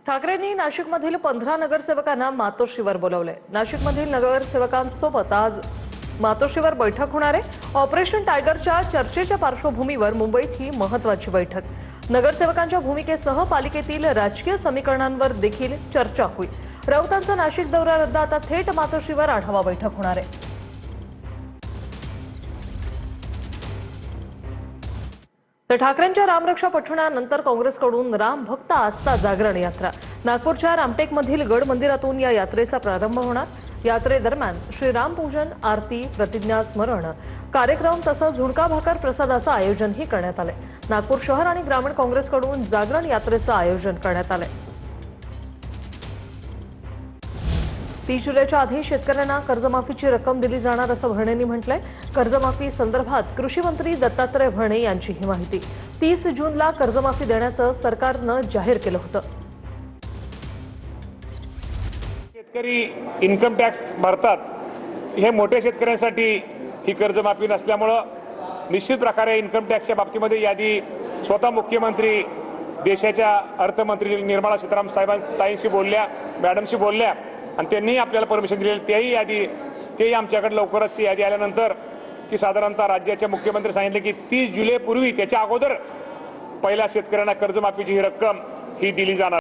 ठाकरेंनी नाशिकमधील 15 नगरसेवकांना मातोश्रीवर बोलावले। नाशिकमधील नगरसेवकांसोबत आज मातोश्रीवर बैठक होणार आहे। ऑपरेशन टायगरच्या चर्चेच्या पार्श्वभूमीवर मुंबईत ही महत्त्वाची बैठक। नगरसेवकांच्या भूमिकेसह पालिकेतील राजकीय समीकरणांवर देखील चर्चा होईल। राऊतांचा नाशिक दौरा रद्द, आता थेट मातोश्रीवर आढावा बैठक होणार आहे। तर ठाकरेंच्या रामरक्षा पठणानंतर काँग्रेसकडून राम भक्त आस्था जागरण यात्रा नागपूरच्या रामटेकमधील गड मंदिरातून या यात्रेचा प्रारंभ होणार। यात्रेदरम्यान श्रीरामपूजन, आरती, प्रतिज्ञा स्मरण कार्यक्रम तसंच झुणका भाकर प्रसादाचं आयोजनही करण्यात आलंय। नागपूर शहर आणि ग्रामीण काँग्रेसकडून जागरण यात्रेचं आयोजन करण्यात आलंय। 30 जुलैच्या आधी शेतकऱ्यांना कर्जमाफीची रक्कम दिली जाणार असं भरणेंनी म्हटलंय। कर्जमाफी संदर्भात कृषी मंत्री दत्तात्रय भरणे यांची ही माहिती। 30 जूनला कर्जमाफी देण्याचं सरकारनं जाहीर केलं होतं। शेतकरी इन्कम टॅक्स भरतात, हे मोठ्या शेतकऱ्यांसाठी ही कर्जमाफी नसल्यामुळे निश्चित प्रकारे इन्कम टॅक्सच्या बाबतीमध्ये यादी स्वतः मुख्यमंत्री देशाच्या अर्थमंत्री निर्मला सीतारामन साहेबांशी बोलल्या, मॅडमशी बोलल्या आणि त्यांनी आपल्याला परमिशन दिलेली तेही आमच्याकडे लवकरच ती यादी आल्यानंतर की साधारणतः राज्याचे मुख्यमंत्री सांगितले की 30 जुलैपूर्वी त्याच्या अगोदर पहिल्या शेतकऱ्यांना कर्जमाफीची ही रक्कम ही दिली जाणार।